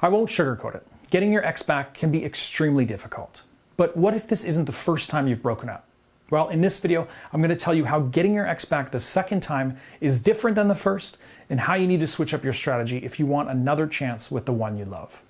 I won't sugarcoat it. Getting your ex back can be extremely difficult. But what if this isn't the first time you've broken up? Well, in this video, I'm going to tell you how getting your ex back the second time is different than the first, and how you need to switch up your strategy if you want another chance with the one you love.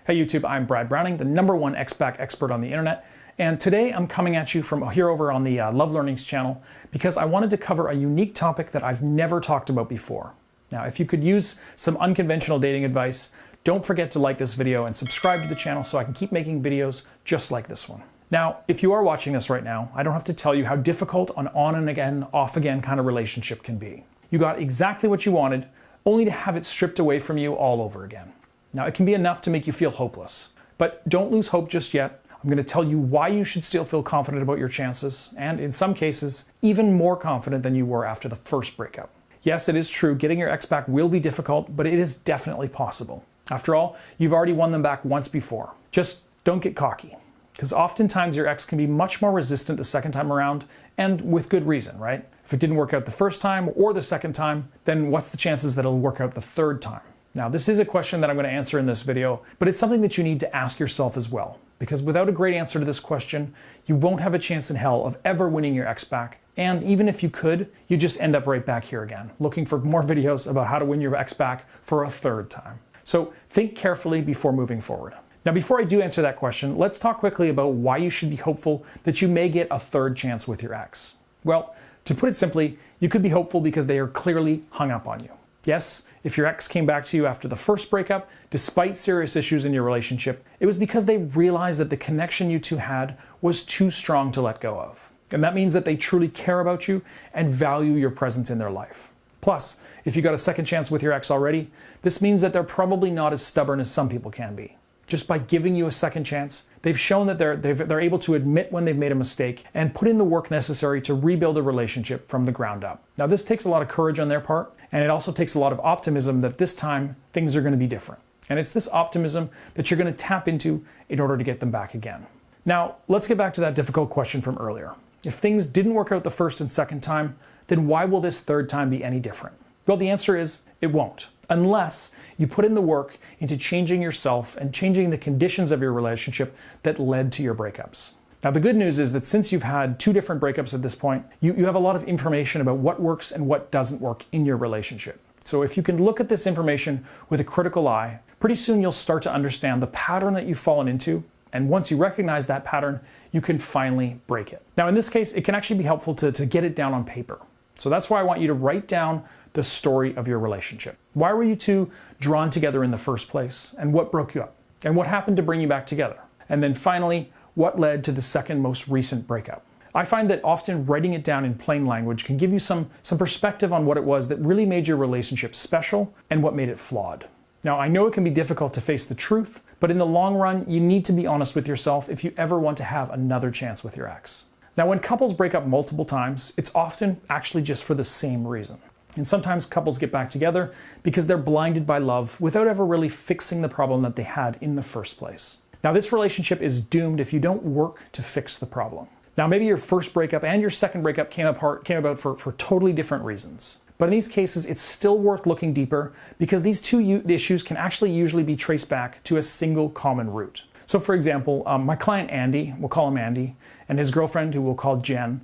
Hey YouTube, I'm Brad Browning, the #1 ex-back expert on the internet, and today I'm coming at you from here over on the Love Learnings channel because I wanted to cover a unique topic that I've never talked about before. Now, if you could use some unconventional dating advice, don't forget to like this video and subscribe to the channel so I can keep making videos just like this one. Now, if you are watching this right now, I don't have to tell you how difficult an on and again, off again kind of relationship can be. You got exactly what you wanted, only to have it stripped away from you all over again. Now, it can be enough to make you feel hopeless, but don't lose hope just yet. I'm going to tell you why you should still feel confident about your chances, and in some cases, even more confident than you were after the first breakup. Yes, it is true, getting your ex back will be difficult, but it is definitely possible. After all, you've already won them back once before. Just don't get cocky, because oftentimes your ex can be much more resistant the second time around, and with good reason, right? If it didn't work out the first time or the second time, then what's the chances that it'll work out the third time? Now, this is a question that I'm going to answer in this video, but it's something that you need to ask yourself as well, because without a great answer to this question, you won't have a chance in hell of ever winning your ex back, and even if you could, you just end up right back here again, looking for more videos about how to win your ex back for a third time. So think carefully before moving forward. Now, before I do answer that question, let's talk quickly about why you should be hopeful that you may get a third chance with your ex. Well, to put it simply, you could be hopeful because they are clearly hung up on you. Yes, if your ex came back to you after the first breakup, despite serious issues in your relationship, it was because they realized that the connection you two had was too strong to let go of. And that means that they truly care about you and value your presence in their life. Plus, if you got a second chance with your ex already, this means that they're probably not as stubborn as some people can be. Just by giving you a second chance, they've shown that they're able to admit when they've made a mistake and put in the work necessary to rebuild a relationship from the ground up. Now, this takes a lot of courage on their part, and it also takes a lot of optimism that this time things are going to be different. And it's this optimism that you're going to tap into in order to get them back again. Now, let's get back to that difficult question from earlier. If things didn't work out the first and second time, then why will this third time be any different? Well, the answer is it won't, unless you put in the work into changing yourself and changing the conditions of your relationship that led to your breakups. Now, the good news is that since you've had 2 different breakups at this point, you have a lot of information about what works and what doesn't work in your relationship. So if you can look at this information with a critical eye, pretty soon you'll start to understand the pattern that you've fallen into. And once you recognize that pattern, you can finally break it. Now, in this case, it can actually be helpful to get it down on paper. So that's why I want you to write down the story of your relationship. Why were you two drawn together in the first place? And what broke you up? And what happened to bring you back together? And then finally, what led to the second most recent breakup? I find that often writing it down in plain language can give you some perspective on what it was that really made your relationship special and what made it flawed. Now, I know it can be difficult to face the truth, but in the long run, you need to be honest with yourself if you ever want to have another chance with your ex. Now, when couples break up multiple times, it's often actually just for the same reason. And sometimes couples get back together because they're blinded by love without ever really fixing the problem that they had in the first place. Now, this relationship is doomed if you don't work to fix the problem. Now, maybe your first breakup and your second breakup came about for totally different reasons. But in these cases, it's still worth looking deeper because these 2 issues can actually usually be traced back to a single common root. So for example, my client Andy, we'll call him Andy, and his girlfriend, who we'll call Jen,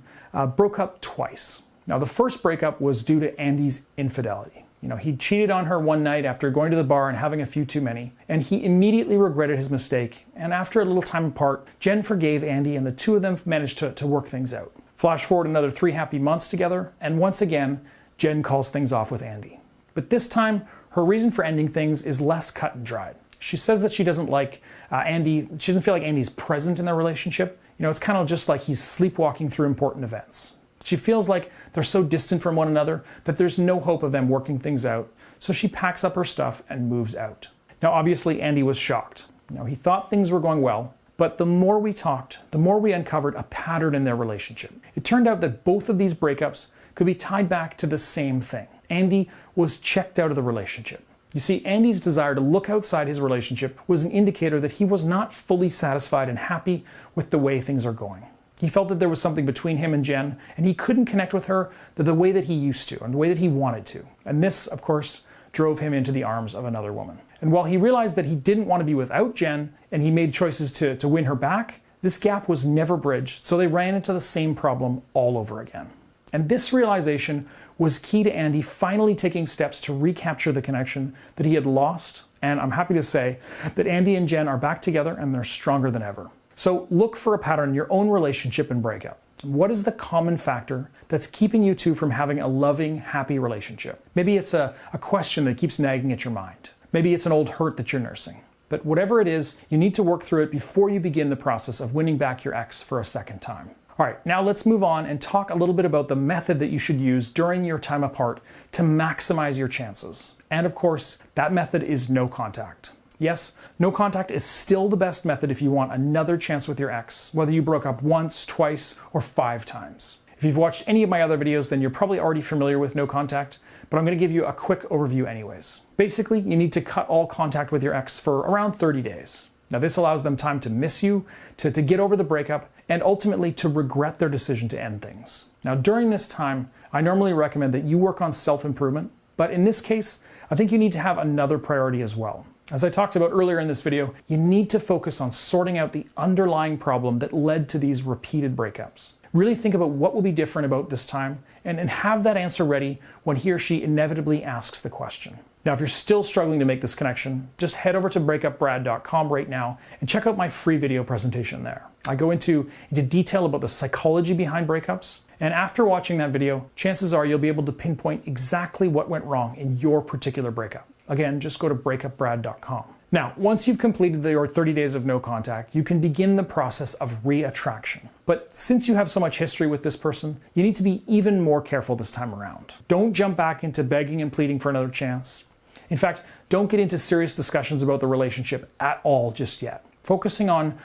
broke up twice. Now, the first breakup was due to Andy's infidelity. He cheated on her one night after going to the bar and having a few too many, and he immediately regretted his mistake. And after a little time apart, Jen forgave Andy, and the 2 of them managed to work things out. Flash forward another 3 happy months together, and once again, Jen calls things off with Andy. But this time, her reason for ending things is less cut and dried. She says that she doesn't like Andy, she doesn't feel like Andy's present in their relationship. It's kind of just like he's sleepwalking through important events. She feels like they're so distant from one another that there's no hope of them working things out, so she packs up her stuff and moves out. Now, obviously, Andy was shocked. He thought things were going well, but the more we talked, the more we uncovered a pattern in their relationship. It turned out that both of these breakups could be tied back to the same thing. Andy was checked out of the relationship. You see, Andy's desire to look outside his relationship was an indicator that he was not fully satisfied and happy with the way things are going. He felt that there was something between him and Jen, and he couldn't connect with her the way that he used to and the way that he wanted to. And this, of course, drove him into the arms of another woman. And while he realized that he didn't want to be without Jen and he made choices to win her back, this gap was never bridged, so they ran into the same problem all over again. And this realization was key to Andy finally taking steps to recapture the connection that he had lost. And I'm happy to say that Andy and Jen are back together and they're stronger than ever. So look for a pattern in your own relationship and breakup. What is the common factor that's keeping you two from having a loving, happy relationship? Maybe it's a question that keeps nagging at your mind. Maybe it's an old hurt that you're nursing. But whatever it is, you need to work through it before you begin the process of winning back your ex for a second time. All right, now let's move on and talk a little bit about the method that you should use during your time apart to maximize your chances. And of course, that method is no contact. Yes, no contact is still the best method if you want another chance with your ex, whether you broke up once, twice, or 5 times. If you've watched any of my other videos, then you're probably already familiar with no contact, but I'm going to give you a quick overview anyways. Basically, you need to cut all contact with your ex for around 30 days. Now this allows them time to miss you, to get over the breakup, and ultimately to regret their decision to end things. Now during this time, I normally recommend that you work on self-improvement, but in this case, I think you need to have another priority as well. As I talked about earlier in this video, you need to focus on sorting out the underlying problem that led to these repeated breakups. Really think about what will be different about this time and have that answer ready when he or she inevitably asks the question. Now, if you're still struggling to make this connection, just head over to breakupbrad.com right now and check out my free video presentation there. I go into detail about the psychology behind breakups, and after watching that video, chances are you'll be able to pinpoint exactly what went wrong in your particular breakup. Again, just go to breakupbrad.com. Now, once you've completed your 30 days of no contact, you can begin the process of reattraction. But since you have so much history with this person, you need to be even more careful this time around. Don't jump back into begging and pleading for another chance. In fact, don't get into serious discussions about the relationship at all just yet. Focus on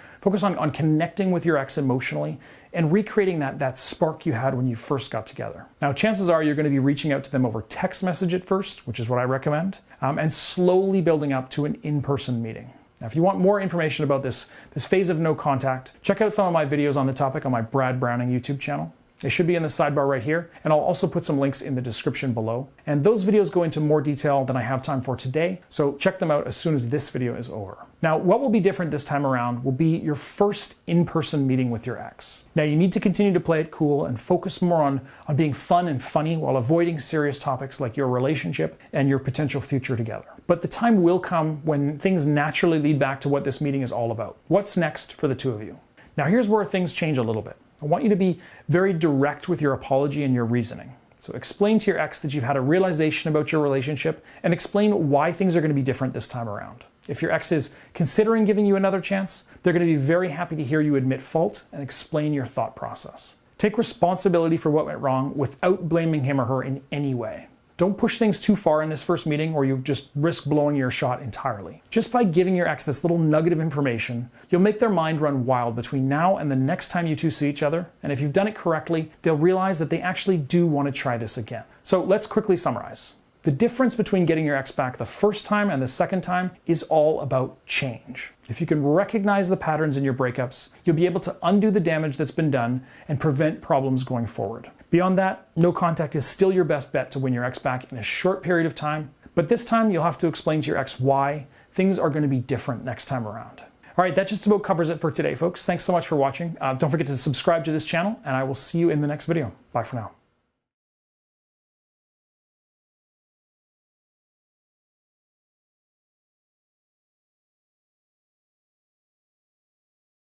connecting with your ex emotionally and recreating that spark you had when you first got together. Now, chances are you're going to be reaching out to them over text message at first, which is what I recommend, and slowly building up to an in-person meeting. Now, if you want more information about this phase of no contact, check out some of my videos on the topic on my Brad Browning YouTube channel. They should be in the sidebar right here, and I'll also put some links in the description below. And those videos go into more detail than I have time for today, so check them out as soon as this video is over. Now, what will be different this time around will be your first in-person meeting with your ex. Now, you need to continue to play it cool and focus more on being fun and funny while avoiding serious topics like your relationship and your potential future together. But the time will come when things naturally lead back to what this meeting is all about. What's next for the two of you? Now, here's where things change a little bit. I want you to be very direct with your apology and your reasoning. So explain to your ex that you've had a realization about your relationship and explain why things are going to be different this time around. If your ex is considering giving you another chance, they're going to be very happy to hear you admit fault and explain your thought process. Take responsibility for what went wrong without blaming him or her in any way. Don't push things too far in this first meeting or you just risk blowing your shot entirely. Just by giving your ex this little nugget of information, you'll make their mind run wild between now and the next time you two see each other. And if you've done it correctly, they'll realize that they actually do want to try this again. So let's quickly summarize. The difference between getting your ex back the first time and the second time is all about change. If you can recognize the patterns in your breakups, you'll be able to undo the damage that's been done and prevent problems going forward. Beyond that, no contact is still your best bet to win your ex back in a short period of time, but this time you'll have to explain to your ex why things are going to be different next time around. All right, that just about covers it for today, folks. Thanks so much for watching. Don't forget to subscribe to this channel, and I will see you in the next video. Bye for now.